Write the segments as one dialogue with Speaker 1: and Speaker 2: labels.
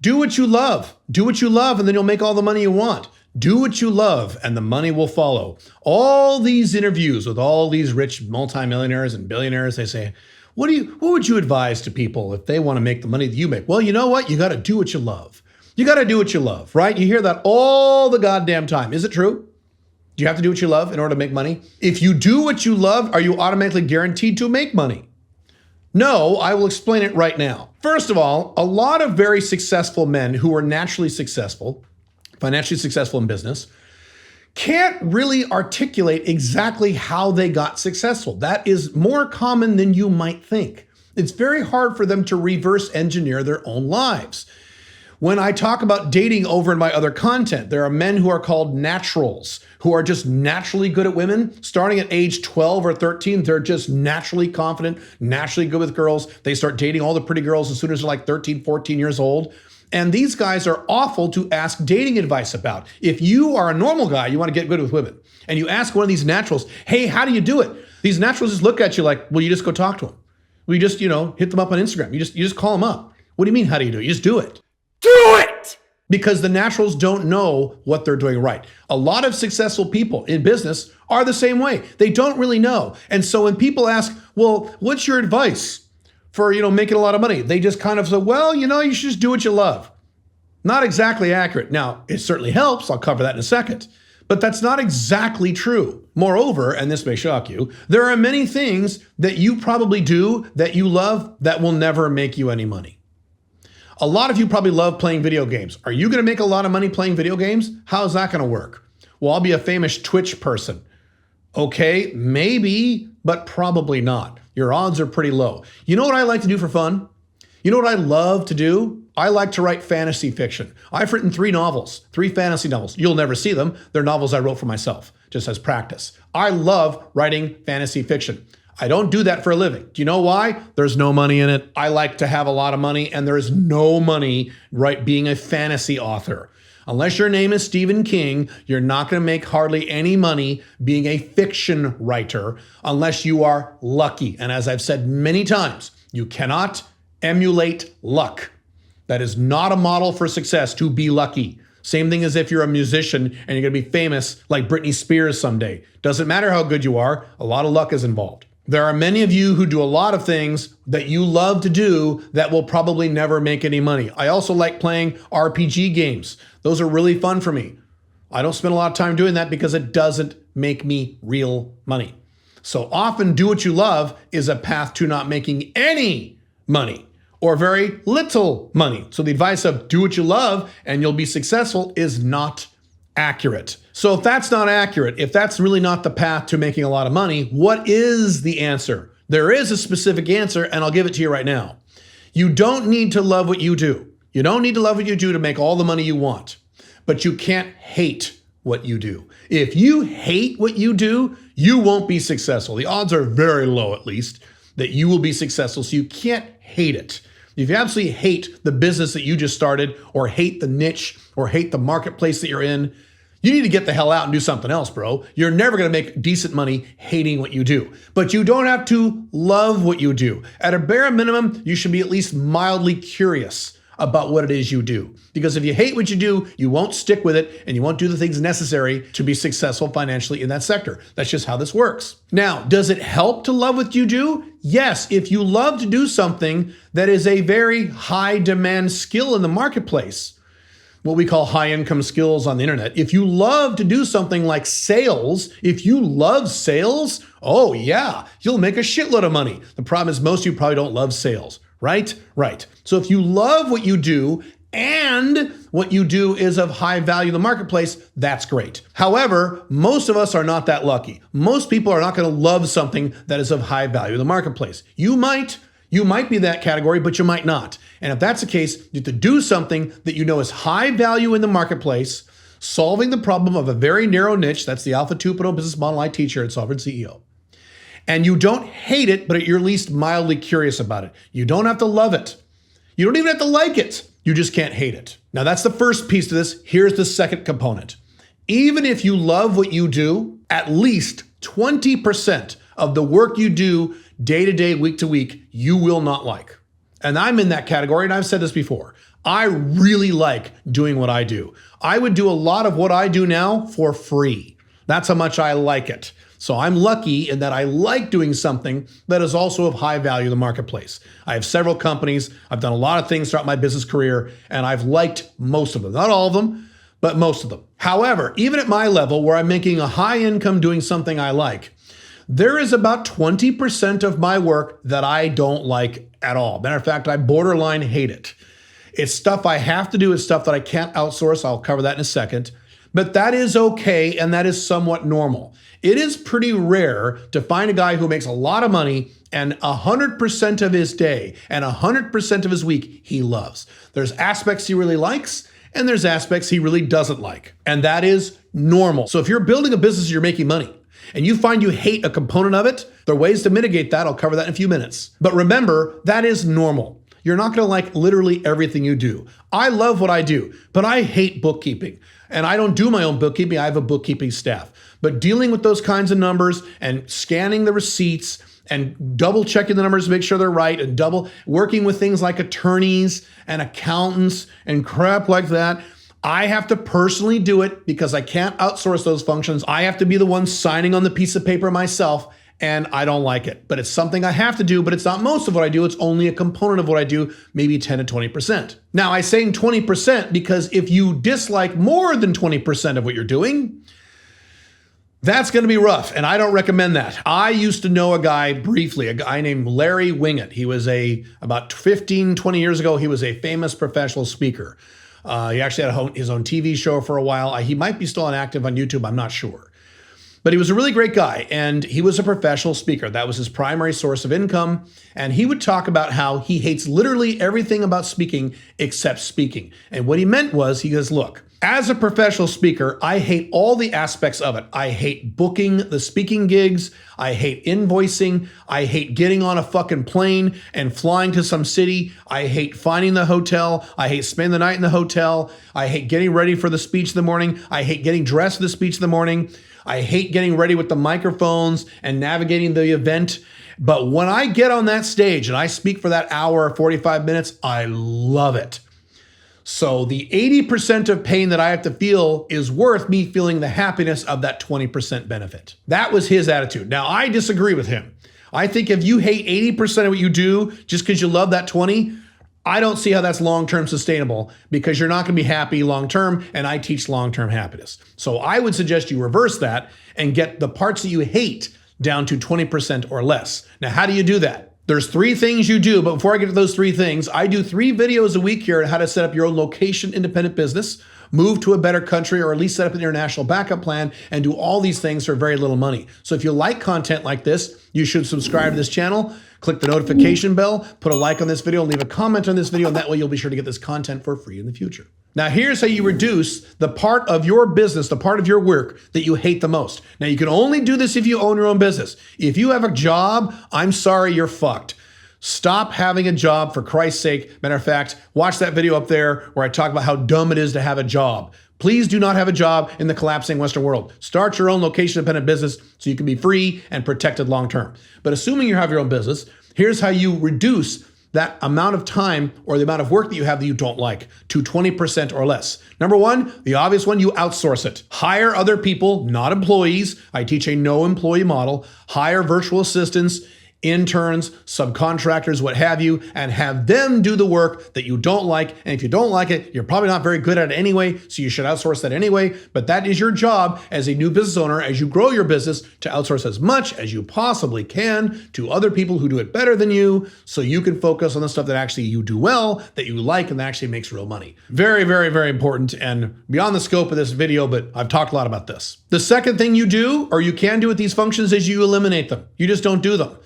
Speaker 1: Do what you love. Do what you love, and then you'll make all the money you want. Do what you love, and the money will follow. All these interviews with all these rich multimillionaires and billionaires, they say, what would you advise to people if they want to make the money that you make? Well, you know what? You got to do what you love. You got to do what you love, right? You hear that all the goddamn time. Is it true? Do you have to do what you love in order to make money? If you do what you love, are you automatically guaranteed to make money? No, I will explain it right now. First of all, a lot of very successful men who are naturally successful, financially successful in business, can't really articulate exactly how they got successful. That is more common than you might think. It's very hard for them to reverse engineer their own lives. When I talk about dating over in my other content, there are men who are called naturals, who are just naturally good at women. Starting at age 12 or 13, they're just naturally confident, naturally good with girls. They start dating all the pretty girls as soon as they're like 13, 14 years old. And these guys are awful to ask dating advice about. If you are a normal guy, you want to get good with women, and you ask one of these naturals, hey, how do you do it? These naturals just look at you like, well, you just go talk to them. Well, you just, hit them up on Instagram. You just call them up. What do you mean, how do you do it? You just do it. Do it! Because the naturals don't know what they're doing right. A lot of successful people in business are the same way. They don't really know. And so when people ask, well, what's your advice for, making a lot of money? They just kind of say, well, you should just do what you love. Not exactly accurate. Now, it certainly helps. I'll cover that in a second. But that's not exactly true. Moreover, and this may shock you, there are many things that you probably do that you love that will never make you any money. A lot of you probably love playing video games. Are you going to make a lot of money playing video games? How's that going to work? Well, I'll be a famous Twitch person. Okay, maybe, but probably not. Your odds are pretty low. You know what I like to do for fun? You know what I love to do? I like to write fantasy fiction. I've written 3 fantasy novels. You'll never see them. They're novels I wrote for myself, just as practice. I love writing fantasy fiction. I don't do that for a living. Do you know why? There's no money in it. I like to have a lot of money, and there is no money being a fantasy author. Unless your name is Stephen King, you're not going to make hardly any money being a fiction writer unless you are lucky. And as I've said many times, you cannot emulate luck. That is not a model for success, to be lucky. Same thing as if you're a musician and you're going to be famous like Britney Spears someday. Doesn't matter how good you are, a lot of luck is involved. There are many of you who do a lot of things that you love to do that will probably never make any money. I also like playing RPG games. Those are really fun for me. I don't spend a lot of time doing that because it doesn't make me real money. So often do what you love is a path to not making any money or very little money. So the advice of do what you love and you'll be successful is not accurate. So if that's not accurate, if that's really not the path to making a lot of money, what is the answer? There is a specific answer, and I'll give it to you right now. You don't need to love what you do. You don't need to love what you do to make all the money you want, but you can't hate what you do. If you hate what you do, you won't be successful. The odds are very low, at least, that you will be successful, so you can't hate it. If you absolutely hate the business that you just started, or hate the niche, or hate the marketplace that you're in, you need to get the hell out and do something else, bro. You're never going to make decent money hating what you do. But you don't have to love what you do. At a bare minimum, you should be at least mildly curious about what it is you do. Because if you hate what you do, you won't stick with it and you won't do the things necessary to be successful financially in that sector. That's just how this works. Now, does it help to love what you do? Yes, if you love to do something that is a very high demand skill in the marketplace, what we call high income skills on the internet. If you love to do something like sales, if you love sales, oh yeah, you'll make a shitload of money. The problem is most of you probably don't love sales, right? Right. So if you love what you do and what you do is of high value in the marketplace, that's great. However, most of us are not that lucky. Most people are not going to love something that is of high value in the marketplace. You might be that category, but you might not. And if that's the case, you have to do something that you know is high value in the marketplace, solving the problem of a very narrow niche. That's the Alpha 2.0 business model I teach here at Sovereign CEO. And you don't hate it, but you're at least mildly curious about it. You don't have to love it. You don't even have to like it. You just can't hate it. Now that's the first piece to this. Here's the second component. Even if you love what you do, at least 20% of the work you do day to day, week to week, you will not like. And I'm in that category, and I've said this before. I really like doing what I do. I would do a lot of what I do now for free. That's how much I like it. So I'm lucky in that I like doing something that is also of high value in the marketplace. I have several companies. I've done a lot of things throughout my business career, and I've liked most of them. Not all of them, but most of them. However, even at my level where I'm making a high income doing something I like, there is about 20% of my work that I don't like at all. Matter of fact, I borderline hate it. It's stuff I have to do. It's stuff that I can't outsource. I'll cover that in a second. But that is okay, and that is somewhat normal. It is pretty rare to find a guy who makes a lot of money and 100% of his day and 100% of his week he loves. There's aspects he really likes, and there's aspects he really doesn't like. And that is normal. So if you're building a business, you're making money, and you find you hate a component of it, there are ways to mitigate that. I'll cover that in a few minutes. But remember, that is normal. You're not going to like literally everything you do. I love what I do, but I hate bookkeeping. And I don't do my own bookkeeping. I have a bookkeeping staff. But dealing with those kinds of numbers and scanning the receipts and double checking the numbers to make sure they're right and double working with things like attorneys and accountants and crap like that, I have to personally do it because I can't outsource those functions. I have to be the one signing on the piece of paper myself, and I don't like it. But it's something I have to do, but it's not most of what I do. It's only a component of what I do, maybe 10 to 20%. Now, I say 20% because if you dislike more than 20% of what you're doing, that's going to be rough, and I don't recommend that. I used to know a guy briefly, a guy named Larry Wingett. He was about 15, 20 years ago, he was a famous professional speaker. He actually had his own TV show for a while. He might be still inactive on YouTube, I'm not sure. But he was a really great guy, and he was a professional speaker. That was his primary source of income, and he would talk about how he hates literally everything about speaking except speaking. And what he meant was, he goes, look, as a professional speaker, I hate all the aspects of it. I hate booking the speaking gigs. I hate invoicing. I hate getting on a fucking plane and flying to some city. I hate finding the hotel. I hate spending the night in the hotel. I hate getting ready for the speech in the morning. I hate getting dressed for the speech in the morning. I hate getting ready with the microphones and navigating the event. But when I get on that stage and I speak for that hour or 45 minutes, I love it. So the 80% of pain that I have to feel is worth me feeling the happiness of that 20% benefit. That was his attitude. Now, I disagree with him. I think if you hate 80% of what you do just because you love that 20, I don't see how that's long-term sustainable because you're not going to be happy long-term, and I teach long-term happiness. So I would suggest you reverse that and get the parts that you hate down to 20% or less. Now, how do you do that? There's 3 things you do, but before I get to those 3 things, I do 3 videos a week here on how to set up your own location-independent business, move to a better country, or at least set up an international backup plan, and do all these things for very little money. So if you like content like this, you should subscribe to this channel, click the notification bell, put a like on this video, and leave a comment on this video, and that way you'll be sure to get this content for free in the future. Now, here's how you reduce the part of your business, the part of your work that you hate the most. Now, you can only do this if you own your own business. If you have a job, I'm sorry, you're fucked. Stop having a job, for Christ's sake. Matter of fact, watch that video up there where I talk about how dumb it is to have a job. Please do not have a job in the collapsing Western world. Start your own location-independent business so you can be free and protected long-term. But assuming you have your own business, here's how you reduce that amount of time or the amount of work that you have that you don't like to 20% or less. Number 1, the obvious one, you outsource it. Hire other people, not employees. I teach a no employee model. Hire virtual assistants, interns, subcontractors, what have you, and have them do the work that you don't like. And if you don't like it, you're probably not very good at it anyway, so you should outsource that anyway. But that is your job as a new business owner, as you grow your business, to outsource as much as you possibly can to other people who do it better than you, so you can focus on the stuff that actually you do well, that you like, and that actually makes real money. Very, very, very important, and beyond the scope of this video, but I've talked a lot about this. The second thing you do, or you can do with these functions, is you eliminate them. You just don't do them.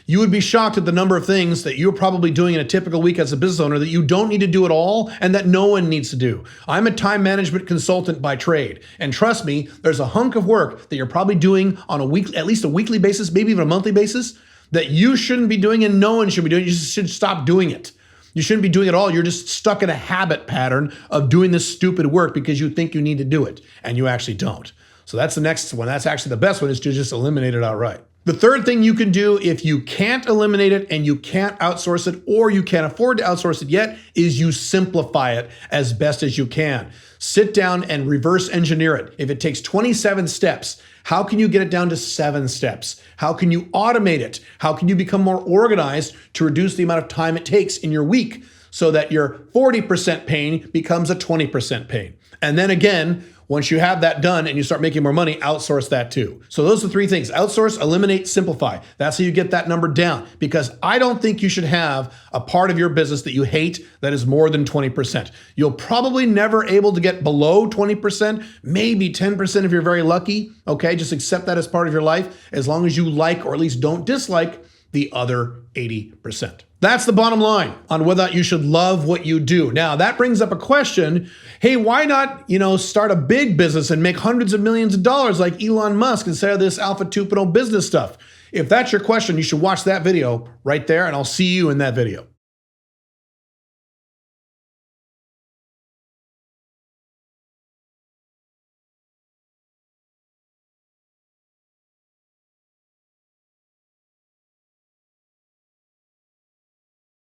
Speaker 1: You would be shocked at the number of things that you're probably doing in a typical week as a business owner that you don't need to do at all and that no one needs to do. I'm a time management consultant by trade. And trust me, there's a hunk of work that you're probably doing on at least a weekly basis, maybe even a monthly basis, that you shouldn't be doing and no one should be doing. You just should stop doing it. You shouldn't be doing it all. You're just stuck in a habit pattern of doing this stupid work because you think you need to do it and you actually don't. So that's the next one. That's actually the best one, is to just eliminate it outright. The third thing you can do if you can't eliminate it and you can't outsource it or you can't afford to outsource it yet is you simplify it as best as you can. Sit down and reverse engineer it. If it takes 27 steps, how can you get it down to 7 steps? How can you automate it? How can you become more organized to reduce the amount of time it takes in your week so that your 40% pain becomes a 20% pain? And then again, once you have that done and you start making more money, outsource that too. So those are 3 things: outsource, eliminate, simplify. That's how you get that number down, because I don't think you should have a part of your business that you hate that is more than 20%. You'll probably never able to get below 20%, maybe 10% if you're very lucky. Okay, just accept that as part of your life as long as you like, or at least don't dislike, the other 80%. That's the bottom line on whether you should love what you do. Now, that brings up a question. Hey, why not, start a big business and make hundreds of millions of dollars like Elon Musk instead of this Alpha 2.0 business stuff? If that's your question, you should watch that video right there, and I'll see you in that video.